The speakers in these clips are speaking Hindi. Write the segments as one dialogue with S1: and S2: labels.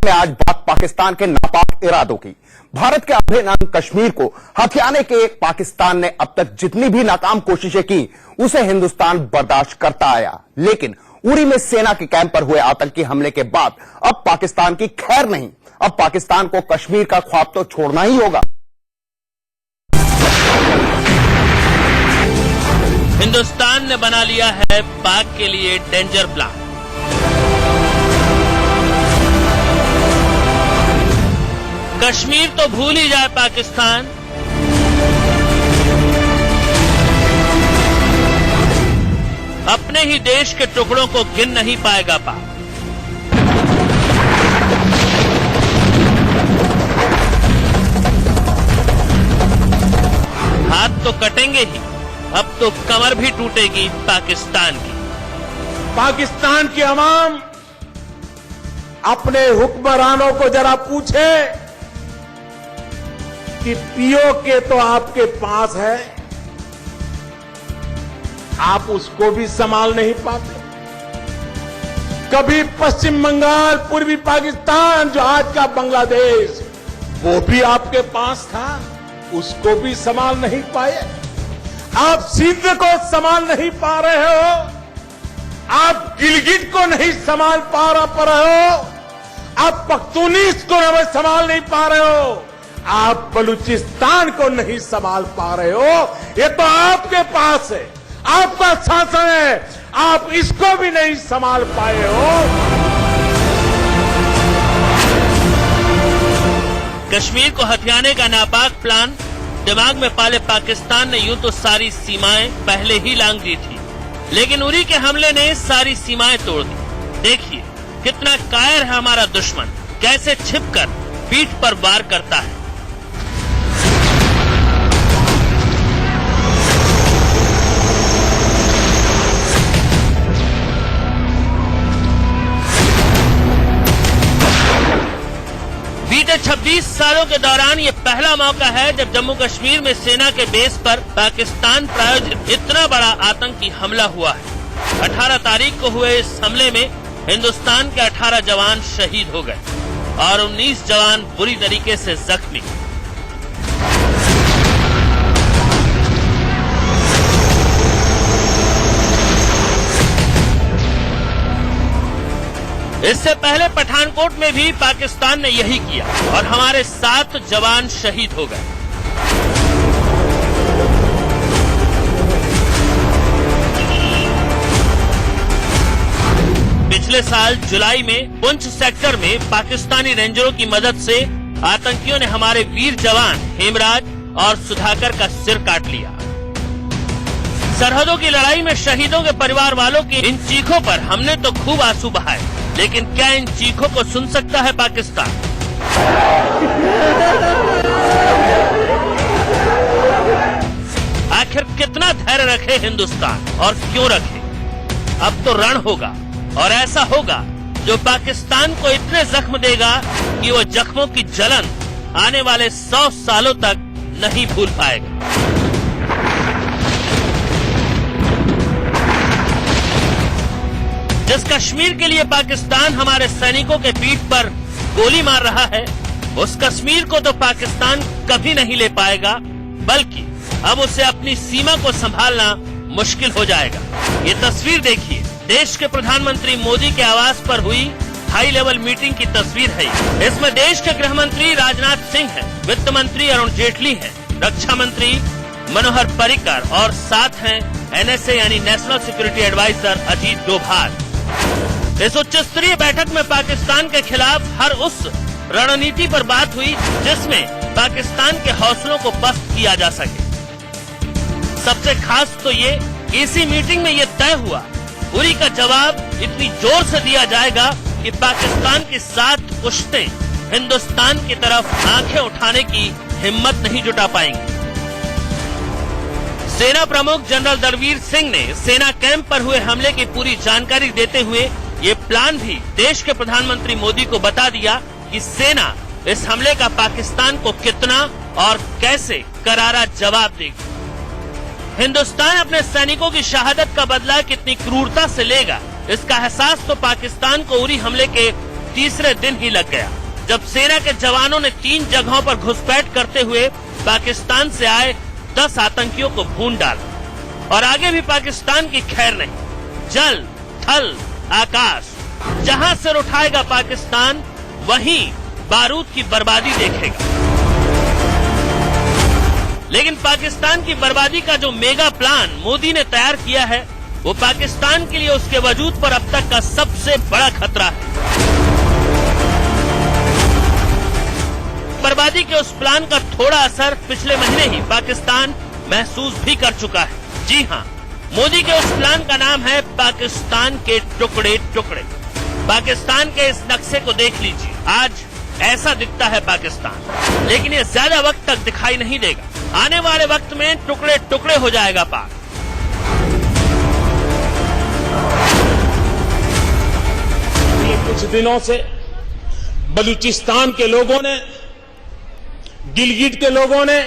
S1: में आज बात पाकिस्तान के नापाक इरादों की। भारत के अभिन्न कश्मीर को हथियाने के पाकिस्तान ने अब तक जितनी भी नाकाम कोशिशें की उसे हिंदुस्तान बर्दाश्त करता आया, लेकिन उरी में सेना के कैंप पर हुए आतंकी हमले के बाद अब पाकिस्तान की खैर नहीं। अब पाकिस्तान को कश्मीर का ख्वाब तो छोड़ना ही होगा।
S2: हिंदुस्तान ने बना लिया है पाक के लिए डेंजर प्लान। कश्मीर तो भूल ही जाए पाकिस्तान, अपने ही देश के टुकड़ों को गिन नहीं पाएगा पाक। हाथ तो कटेंगे ही, अब तो कमर भी टूटेगी पाकिस्तान की।
S3: पाकिस्तान की अवाम अपने हुक्मरानों को जरा पूछे कि पीओके तो आपके पास है, आप उसको भी संभाल नहीं पाते। कभी पश्चिम बंगाल, पूर्वी पाकिस्तान जो आज का बांग्लादेश, वो भी आपके पास था, उसको भी संभाल नहीं पाए। आप सिंध को संभाल नहीं पा रहे हो, आप गिलगिट को नहीं संभाल पा रहे हो, आप पख्तूनीस को संभाल नहीं पा रहे हो, आप बलूचिस्तान को नहीं संभाल पा रहे हो। ये तो आपके पास है, आपका शासन है, आप इसको भी नहीं संभाल पाए हो।
S2: कश्मीर को हथियाने का नापाक प्लान दिमाग में पाले पाकिस्तान ने यूं तो सारी सीमाएं पहले ही लांघ दी थी, लेकिन उरी के हमले ने सारी सीमाएं तोड़ दी। देखिए कितना कायर है हमारा दुश्मन, कैसे छिपकर पीठ पर वार करता है। बीते 26 सालों के दौरान ये पहला मौका है जब जम्मू कश्मीर में सेना के बेस पर पाकिस्तान प्रायोजित इतना बड़ा आतंकी हमला हुआ है। 18 तारीख को हुए इस हमले में हिंदुस्तान के 18 जवान शहीद हो गए और 19 जवान बुरी तरीके से जख्मी। इससे पहले पठानकोट में भी पाकिस्तान ने यही किया और हमारे 7 जवान शहीद हो गए। पिछले साल जुलाई में पुंछ सेक्टर में पाकिस्तानी रेंजरों की मदद से आतंकियों ने हमारे वीर जवान हेमराज और सुधाकर का सिर काट लिया। सरहदों की लड़ाई में शहीदों के परिवार वालों की इन चीखों पर हमने तो खूब आंसू बहाए, लेकिन क्या इन चीखों को सुन सकता है पाकिस्तान? आखिर कितना धैर्य रखे हिंदुस्तान और क्यों रखे? अब तो रण होगा और ऐसा होगा जो पाकिस्तान को इतने जख्म देगा कि वो जख्मों की जलन आने वाले 100 सालों तक नहीं भूल पाएगा। जिस कश्मीर के लिए पाकिस्तान हमारे सैनिकों के पीठ पर गोली मार रहा है, उस कश्मीर को तो पाकिस्तान कभी नहीं ले पाएगा, बल्कि अब उसे अपनी सीमा को संभालना मुश्किल हो जाएगा। ये तस्वीर देखिए, देश के प्रधानमंत्री मोदी के आवास पर हुई हाई लेवल मीटिंग की तस्वीर है। इसमें देश के गृह मंत्री राजनाथ सिंह हैं, वित्त मंत्री अरुण जेटली हैं, रक्षा मंत्री मनोहर पर्रिकर और साथ हैं NSA यानी national security advisor Ajit Doval. इस उच्च स्तरीय बैठक में पाकिस्तान के खिलाफ हर उस रणनीति पर बात हुई जिसमें पाकिस्तान के हौसलों को पस्त किया जा सके। सबसे खास तो ये इसी मीटिंग में ये तय हुआ, उरी का जवाब इतनी जोर से दिया जाएगा कि पाकिस्तान की 7 पुश्तें हिंदुस्तान की तरफ आंखें उठाने की हिम्मत नहीं जुटा पाएंगी। सेना प्रमुख जनरल दलवीर सिंह ने सेना कैंप पर हुए हमले की पूरी जानकारी देते हुए ये प्लान भी देश के प्रधानमंत्री मोदी को बता दिया कि सेना इस हमले का पाकिस्तान को कितना और कैसे करारा जवाब देगी। हिंदुस्तान अपने सैनिकों की शहादत का बदला कितनी क्रूरता से लेगा, इसका एहसास तो पाकिस्तान को उरी हमले के तीसरे दिन ही लग गया, जब सेना के जवानों ने 3 जगहों पर घुसपैठ करते हुए पाकिस्तान से आए 10 आतंकियों को भून डाला। और आगे भी पाकिस्तान की खैर नहीं। जल, थल, आकाश, जहां सिर उठाएगा पाकिस्तान वहीं बारूद की बर्बादी देखेगा। लेकिन पाकिस्तान की बर्बादी का जो मेगा प्लान मोदी ने तैयार किया है, वो पाकिस्तान के लिए उसके वजूद पर अब तक का सबसे बड़ा खतरा है। बर्बादी के उस प्लान का थोड़ा असर पिछले महीने ही पाकिस्तान महसूस भी कर चुका है। जी हाँ, मोदी के उस प्लान का नाम है पाकिस्तान के टुकड़े टुकड़े। पाकिस्तान के इस नक्शे को देख लीजिए। आज ऐसा दिखता है पाकिस्तान, लेकिन ये ज्यादा वक्त तक दिखाई नहीं देगा। आने वाले वक्त में टुकड़े टुकड़े हो जाएगा पाक।
S3: कुछ दिनों से बलूचिस्तान के लोगों ने, गिलगिट के लोगों ने,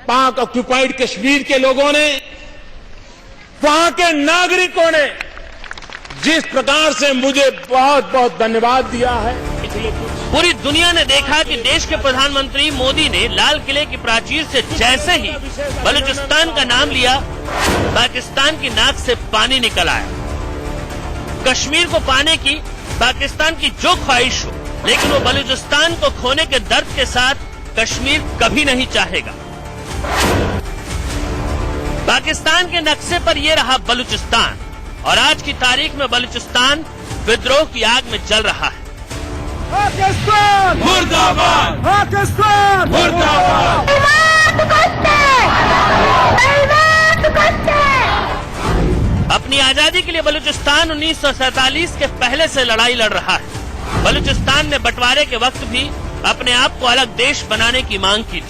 S3: पाक ऑक्यूपाइड कश्मीर के लोगों ने, वहां के नागरिकों ने जिस प्रकार से मुझे बहुत बहुत धन्यवाद दिया है।
S2: पूरी दुनिया ने देखा कि देश के प्रधानमंत्री मोदी ने लाल किले की प्राचीर से जैसे ही बलूचिस्तान का नाम लिया, पाकिस्तान की नाक से पानी निकल आया। कश्मीर को पाने की पाकिस्तान की जो ख्वाहिश हो, लेकिन वो बलूचिस्तान को खोने के दर्द के साथ कश्मीर कभी नहीं चाहेगा। पाकिस्तान के नक्शे पर ये रहा बलूचिस्तान, और आज की तारीख में बलूचिस्तान विद्रोह की आग में जल रहा है।
S3: पाकिस्तान मुर्दाबाद! पाकिस्तान मुर्दाबाद!
S2: अपनी आजादी के लिए बलूचिस्तान 1947 के पहले से लड़ाई लड़ रहा है। बलूचिस्तान ने बंटवारे के वक्त भी अपने आप को अलग देश बनाने की मांग की थी,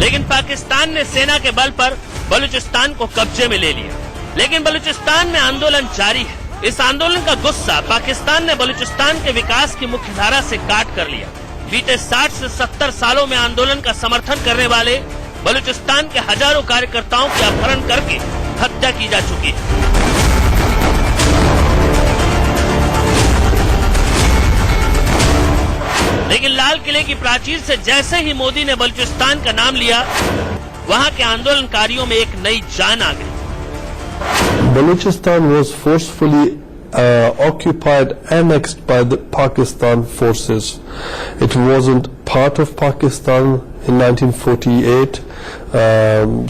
S2: लेकिन पाकिस्तान ने सेना के बल पर बलूचिस्तान को कब्जे में ले लिया। लेकिन बलूचिस्तान में आंदोलन जारी है। इस आंदोलन का गुस्सा पाकिस्तान ने बलूचिस्तान के विकास की मुख्य धारा से काट कर लिया। बीते 60 से 70 सालों में आंदोलन का समर्थन करने वाले बलूचिस्तान के हजारों कार्यकर्ताओं की अपहरण करके हत्या की जा चुकी है। लेकिन लाल किले की प्राचीर से जैसे ही मोदी ने बलूचिस्तान का नाम लिया, वहां के आंदोलनकारियों में एक नई जान आ गई।
S4: Balochistan was forcefully occupied, annexed by the Pakistan forces. It wasn't part of Pakistan in 1948,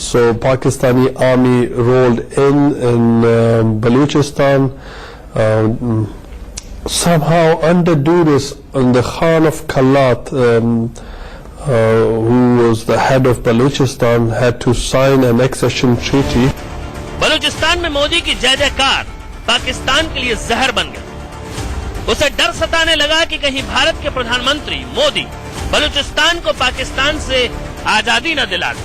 S4: so Pakistani army rolled in Balochistan. Somehow under duress, the Khan of Kalat, who was the head of Balochistan, had to sign an accession treaty.
S2: Balochistan में मोदी की जय जयकार पाकिस्तान के लिए जहर बन गया। उसे डर सताने लगा कि कहीं भारत के प्रधानमंत्री मोदी बलूचिस्तान को पाकिस्तान से आजादी न दिला दे।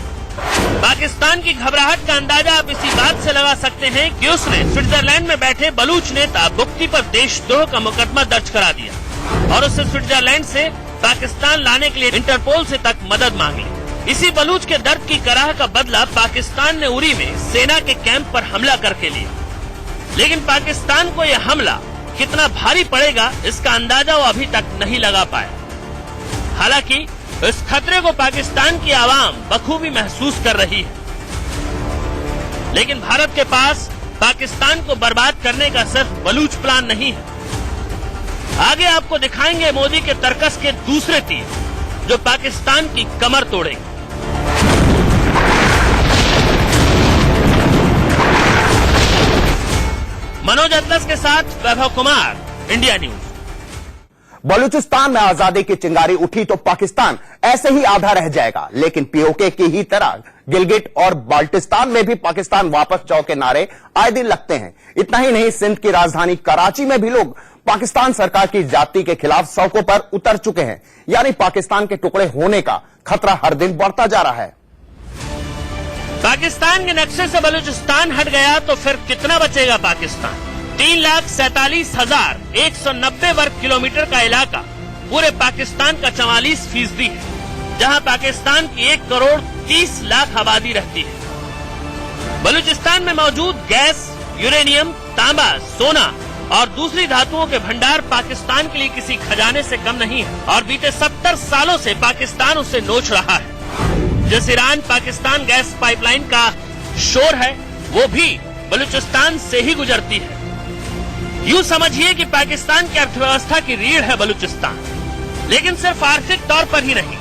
S2: पाकिस्तान की घबराहट का अंदाजा आप इसी बात से लगा सकते हैं कि उसने स्विट्जरलैंड में बैठे बलूच नेता बुक्ति पर देशद्रोह का मुकदमा दर्ज करा दिया और उससे स्विट्जरलैंड से पाकिस्तान लाने के लिए इंटरपोल से तक मदद मांग ली। इसी बलूच के दर्द की कराह का बदला पाकिस्तान ने उरी में सेना के कैंप पर हमला करके लिया। लेकिन पाकिस्तान को यह हमला कितना भारी पड़ेगा, इसका अंदाजा वो अभी तक नहीं लगा पाया। हालांकि इस खतरे को पाकिस्तान की आवाम बखूबी महसूस कर रही है। लेकिन भारत के पास पाकिस्तान को बर्बाद करने का सिर्फ बलूच प्लान नहीं है। आगे आपको दिखाएंगे मोदी के तर्कस के दूसरे तीर, जो पाकिस्तान की कमर तोड़ेंगे। मनोज अतलस के साथ वैभव कुमार, इंडिया न्यूज।
S1: बलूचिस्तान में आजादी की चिंगारी उठी तो पाकिस्तान ऐसे ही आधा रह जाएगा, लेकिन पीओके की ही तरह गिलगिट और बाल्टिस्तान में भी पाकिस्तान वापस जाओ के नारे आए दिन लगते हैं। इतना ही नहीं, सिंध की राजधानी कराची में भी लोग पाकिस्तान सरकार की जाति के खिलाफ सड़कों पर उतर चुके हैं। यानी पाकिस्तान के टुकड़े होने का खतरा हर दिन बढ़ता जा रहा है।
S2: पाकिस्तान के नक्शे से बलूचिस्तान हट गया तो फिर कितना बचेगा पाकिस्तान? 3,47,190 वर्ग किलोमीटर का इलाका पूरे पाकिस्तान का 44% है, जहां पाकिस्तान की 1,30,00,000 आबादी रहती है। बलूचिस्तान में मौजूद गैस, यूरेनियम, तांबा, सोना और दूसरी धातुओं के भंडार पाकिस्तान के लिए किसी खजाने से कम नहीं है और बीते 70 सालों से पाकिस्तान उसे नोच रहा है। जिस ईरान पाकिस्तान गैस पाइपलाइन का शोर है वो भी बलूचिस्तान से ही गुजरती है। यूं समझिए कि पाकिस्तान की अर्थव्यवस्था की रीढ़ है बलूचिस्तान, लेकिन सिर्फ आर्थिक तौर पर ही नहीं,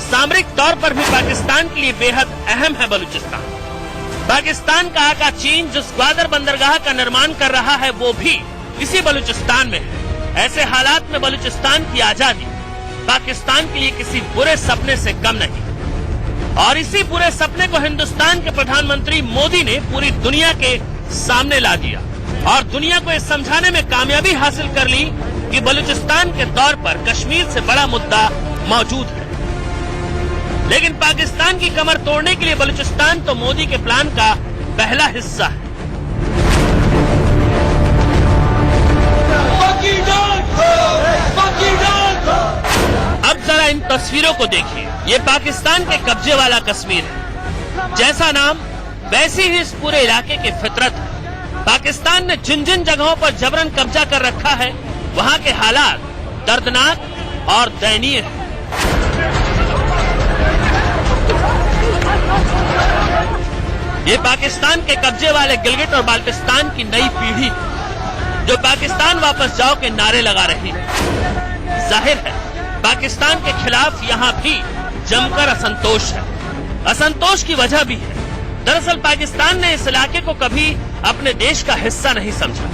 S2: सामरिक तौर पर भी पाकिस्तान के लिए बेहद अहम है बलूचिस्तान। पाकिस्तान का आका चीन जिस ग्वादर बंदरगाह का निर्माण कर रहा है वो भी इसी बलूचिस्तान में है। ऐसे हालात में बलूचिस्तान की आजादी पाकिस्तान के लिए किसी बुरे सपने से कम नहीं, और इसी बुरे सपने को हिंदुस्तान के प्रधानमंत्री मोदी ने पूरी दुनिया के सामने ला दिया और दुनिया को इस समझाने में कामयाबी हासिल कर ली कि बलूचिस्तान के तौर पर कश्मीर से बड़ा मुद्दा मौजूद है। लेकिन पाकिस्तान की कमर तोड़ने के लिए बलूचिस्तान तो मोदी के प्लान का पहला हिस्सा है। अब जरा इन तस्वीरों को देखिए, ये पाकिस्तान के कब्जे वाला कश्मीर है। जैसा नाम वैसी ही इस पूरे इलाके की फितरत है। पाकिस्तान ने जिन जिन जगहों पर जबरन कब्जा कर रखा है वहाँ के हालात दर्दनाक और दयनीय है। ये पाकिस्तान के कब्जे वाले गिलगिट और बाल्टिस्तान की नई पीढ़ी जो पाकिस्तान वापस जाओ के नारे लगा रही है। जाहिर है पाकिस्तान के खिलाफ यहाँ भी जमकर असंतोष है। असंतोष की वजह भी है। दरअसल पाकिस्तान ने इस इलाके को कभी अपने देश का हिस्सा नहीं समझा।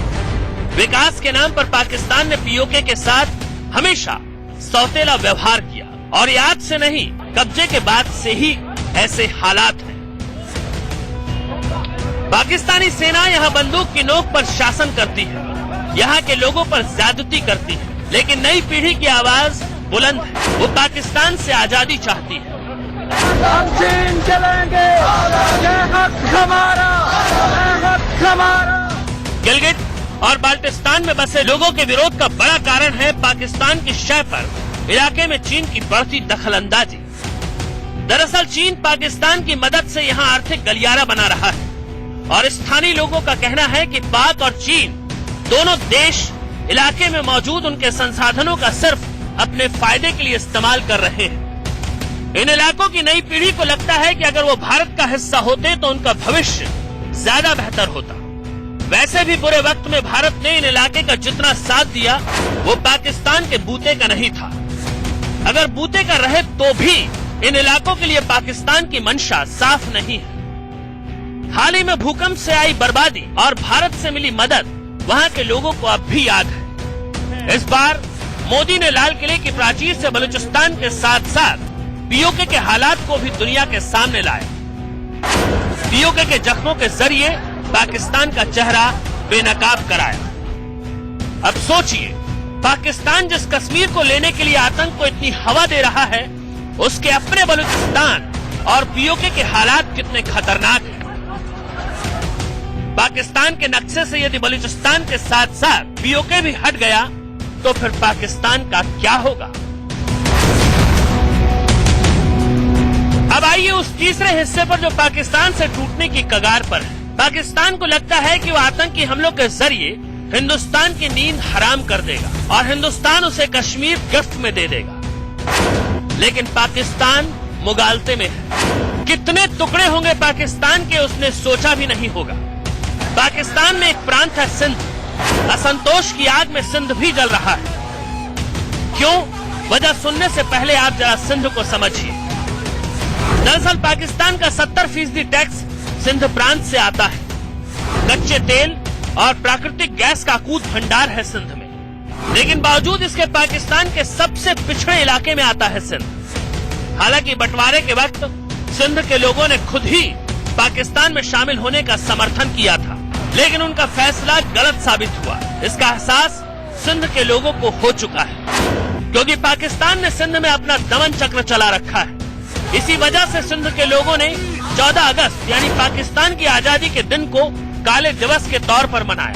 S2: विकास के नाम पर पाकिस्तान ने पीओके के साथ हमेशा सौतेला व्यवहार किया और ये आज से नहीं, कब्जे के बाद से ही ऐसे हालात हैं। पाकिस्तानी सेना यहाँ बंदूक की नोक पर शासन करती है, यहाँ के लोगों पर ज्यादती करती है, लेकिन नई पीढ़ी की आवाज बुलंद है। वो पाकिस्तान से आजादी चाहती है।
S5: हम चीन चलेंगे, ये हक हमारा, ये हक हमारा।
S2: गिलगिट और बाल्टिस्तान में बसे लोगों के विरोध का बड़ा कारण है पाकिस्तान की शय पर इलाके में चीन की बढ़ती दखलंदाजी। दरअसल चीन पाकिस्तान की मदद से यहाँ आर्थिक गलियारा बना रहा है और स्थानीय लोगों का कहना है कि पाक और चीन दोनों देश इलाके में मौजूद उनके संसाधनों का सिर्फ अपने फायदे के लिए इस्तेमाल कर रहे हैं। इन इलाकों की नई पीढ़ी को लगता है कि अगर वो भारत का हिस्सा होते तो उनका भविष्य ज्यादा बेहतर होता। वैसे भी बुरे वक्त में भारत ने इन इलाके का जितना साथ दिया वो पाकिस्तान के बूते का नहीं था। अगर बूते का रहे तो भी इन इलाकों के लिए पाकिस्तान की मंशा साफ नहीं है। हाल ही में भूकंप से आई बर्बादी और भारत से मिली मदद वहाँ के लोगों को अब भी याद है। इस बार मोदी ने लाल किले की प्राचीर से बलूचिस्तान के साथ साथ पीओके के हालात को भी दुनिया के सामने लाया। पीओके के जख्मों के जरिए पाकिस्तान का चेहरा बेनकाब कराया। अब सोचिए, पाकिस्तान जिस कश्मीर को लेने के लिए आतंक को इतनी हवा दे रहा है, उसके अपने बलूचिस्तान और पीओके के हालात कितने खतरनाक हैं। पाकिस्तान के नक्शे से यदि बलूचिस्तान के साथ साथ पीओके भी हट गया तो फिर पाकिस्तान का क्या होगा। अब आइए उस तीसरे हिस्से पर जो पाकिस्तान से टूटने की कगार पर है। पाकिस्तान को लगता है कि वो आतंकी हमलों के जरिए हिंदुस्तान की नींद हराम कर देगा और हिंदुस्तान उसे कश्मीर गिफ्ट में दे देगा। लेकिन पाकिस्तान मुगालते में है। कितने टुकड़े होंगे पाकिस्तान के उसने सोचा भी नहीं होगा। पाकिस्तान में एक प्रांत है सिंध। असंतोष की आग में सिंध भी जल रहा है। क्यों? वजह सुनने से पहले आप जरा सिंध को समझिए। दरअसल पाकिस्तान का 70% टैक्स सिंध प्रांत से आता है। कच्चे तेल और प्राकृतिक गैस का कूद भंडार है सिंध में, लेकिन बावजूद इसके पाकिस्तान के सबसे पिछड़े इलाके में आता है सिंध। हालांकि बंटवारे के वक्त सिंध के लोगों ने खुद ही पाकिस्तान में शामिल होने का समर्थन किया था, लेकिन उनका फैसला गलत साबित हुआ। इसका एहसास सिंध के लोगों को हो चुका है, क्योंकि पाकिस्तान ने सिंध में अपना दमन चक्र चला रखा है। इसी वजह से सिंध के लोगों ने 14 अगस्त यानी पाकिस्तान की आजादी के दिन को काले दिवस के तौर पर मनाया।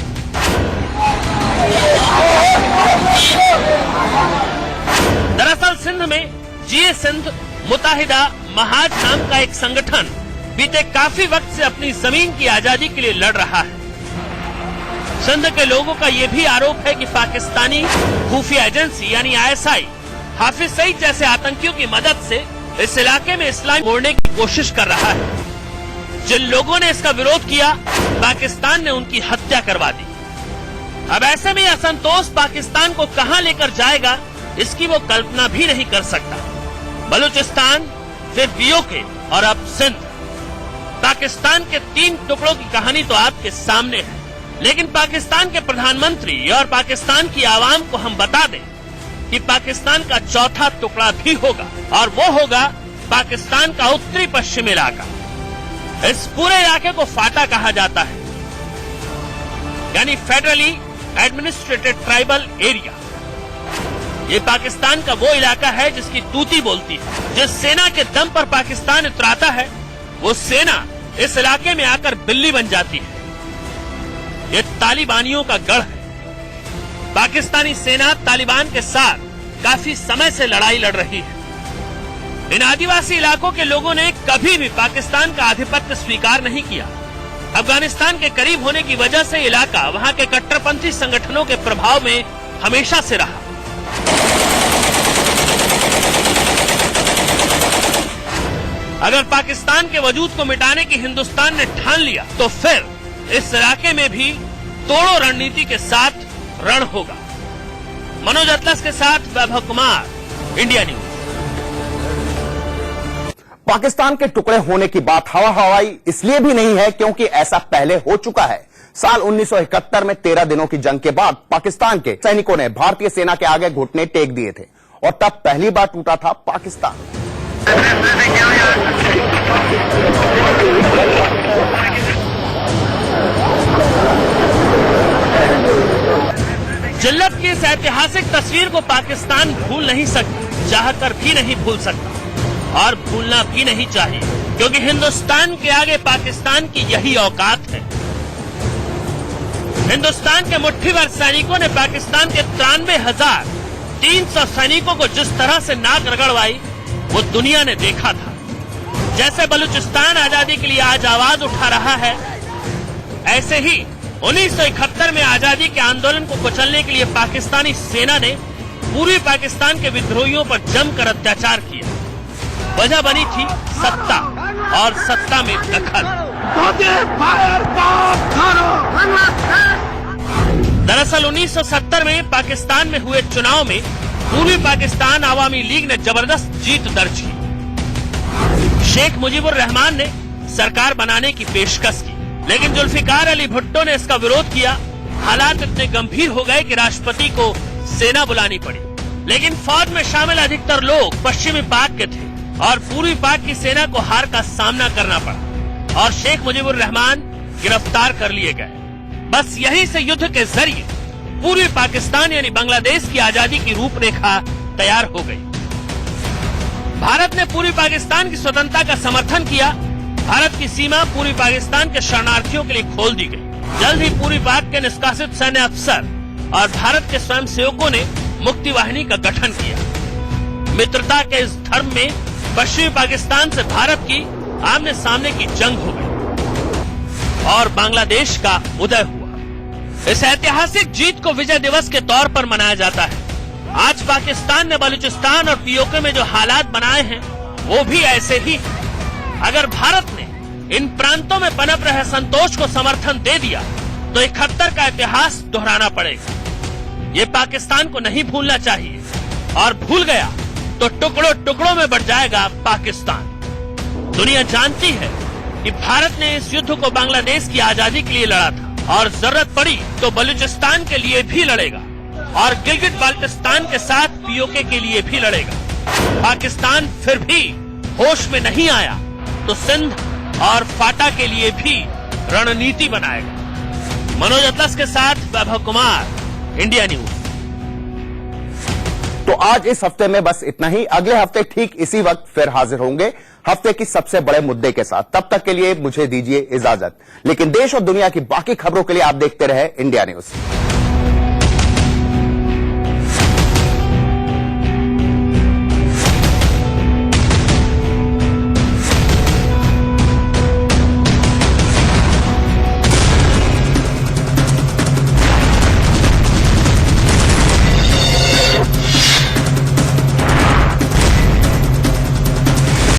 S2: दरअसल सिंध में जीए सिंध मुत्ताहिदा महाज नाम का एक संगठन बीते काफी वक्त से अपनी जमीन की आजादी के लिए लड़ रहा है। सिंध के लोगों का ये भी आरोप है कि पाकिस्तानी खुफिया एजेंसी यानी ISI हाफिज सईद जैसे आतंकियों की मदद से इस इलाके में इस्लाम मोड़ने की कोशिश कर रहा है। जिन लोगों ने इसका विरोध किया, पाकिस्तान ने उनकी हत्या करवा दी। अब ऐसे में असंतोष पाकिस्तान को कहां लेकर जाएगा, इसकी वो कल्पना भी नहीं कर सकता। बलूचिस्तान, फिर POK और अब सिंध। पाकिस्तान के 3 टुकड़ों की कहानी तो आपके सामने है, लेकिन पाकिस्तान के प्रधानमंत्री और पाकिस्तान की आवाम को हम बता दें कि पाकिस्तान का चौथा टुकड़ा भी होगा, और वो होगा पाकिस्तान का उत्तरी पश्चिमी इलाका। इस पूरे इलाके को फाटा कहा जाता है, यानी फेडरली एडमिनिस्ट्रेटेड ट्राइबल एरिया। ये पाकिस्तान का वो इलाका है जिसकी तूती बोलती है। जिस सेना के दम पर पाकिस्तान उतराता है, वो सेना इस इलाके में आकर बिल्ली बन जाती है। ये तालिबानियों का गढ़ है। पाकिस्तानी सेना तालिबान के साथ काफी समय से लड़ाई लड़ रही है। इन आदिवासी इलाकों के लोगों ने कभी भी पाकिस्तान का आधिपत्य स्वीकार नहीं किया। अफगानिस्तान के करीब होने की वजह से इलाका वहां के कट्टरपंथी संगठनों के प्रभाव में हमेशा से रहा। अगर पाकिस्तान के वजूद को मिटाने की हिंदुस्तान ने ठान लिया, तो फिर इस इलाके में भी तोड़ो रणनीति के साथ रण होगा। मनोज अतलस के साथ वैभव कुमार, इंडिया न्यूज।
S1: पाकिस्तान के टुकड़े होने की बात हवा हवाई इसलिए भी नहीं है क्योंकि ऐसा पहले हो चुका है। साल 1971 में 13 दिनों की जंग के बाद पाकिस्तान के सैनिकों ने भारतीय सेना के आगे घुटने टेक दिए थे और तब पहली बार टूटा था पाकिस्तान।
S2: जिल्लत की इस ऐतिहासिक तस्वीर को पाकिस्तान भूल नहीं सकता, चाहकर भी नहीं भूल सकता और भूलना भी नहीं चाहिए, क्योंकि हिंदुस्तान के आगे पाकिस्तान की यही औकात है। हिंदुस्तान के मुट्ठी भर सैनिकों ने पाकिस्तान के 93,300 सैनिकों को जिस तरह से नाक रगड़वाई, वो दुनिया ने देखा था। जैसे बलूचिस्तान आजादी के लिए आज आवाज उठा रहा है, ऐसे ही 1971 में आजादी के आंदोलन को कुचलने के लिए पाकिस्तानी सेना ने पूर्वी पाकिस्तान के विद्रोहियों पर जमकर अत्याचार किया। वजह बनी थी सत्ता और सत्ता में दखल। दरअसल 1970 में पाकिस्तान में हुए चुनाव में पूर्वी पाकिस्तान आवामी लीग ने जबरदस्त जीत दर्ज की। शेख मुजीबुर रहमान ने सरकार बनाने की पेशकश की, लेकिन जुल्फिकार अली भुट्टो ने इसका विरोध किया। हालात इतने गंभीर हो गए कि राष्ट्रपति को सेना बुलानी पड़ी, लेकिन फौज में शामिल अधिकतर लोग पश्चिमी पाक के थे और पूर्वी पाक की सेना को हार का सामना करना पड़ा और शेख मुजीबुर रहमान गिरफ्तार कर लिए गए। बस यहीं से युद्ध के जरिए पूर्वी पाकिस्तान यानी बांग्लादेश की आजादी की रूपरेखा तैयार हो गई। भारत ने पूर्वी पाकिस्तान की स्वतंत्रता का समर्थन किया। भारत की सीमा पूर्वी पाकिस्तान के शरणार्थियों के लिए खोल दी गई। जल्द ही पूर्वी पाक के निष्कासित सैन्य अफसर और भारत के स्वयं सेवकों ने मुक्ति वाहिनी का गठन किया। मित्रता के इस धर्म में पश्चिमी पाकिस्तान से भारत की आमने सामने की जंग हो गई और बांग्लादेश का उदय हुआ। इस ऐतिहासिक जीत को विजय दिवस के तौर पर मनाया जाता है। आज पाकिस्तान ने बलूचिस्तान और POK में जो हालात बनाए हैं, वो भी ऐसे ही हैं। अगर भारत ने इन प्रांतों में पनप रहे संतोष को समर्थन दे दिया, तो 71 का इतिहास दोहराना पड़ेगा। ये पाकिस्तान को नहीं भूलना चाहिए, और भूल गया तो टुकड़ों टुकड़ों में बढ़ जाएगा पाकिस्तान। दुनिया जानती है कि भारत ने इस युद्ध को बांग्लादेश की आजादी के लिए लड़ा था और जरूरत पड़ी तो बलूचिस्तान के लिए भी लड़ेगा और गिलगिट बाल्टिस्तान के साथ POK के लिए भी लड़ेगा। पाकिस्तान फिर भी होश में नहीं आया तो सिंध और फाटा के लिए भी रणनीति बनाएगा। मनोज अतलस के साथ वैभव कुमार, इंडिया न्यूज।
S1: तो आज इस हफ्ते में बस इतना ही। अगले हफ्ते ठीक इसी वक्त फिर हाजिर होंगे हफ्ते की सबसे बड़े मुद्दे के साथ। तब तक के लिए मुझे दीजिए इजाजत, लेकिन देश और दुनिया की बाकी खबरों के लिए आप देखते रहे इंडिया न्यूज।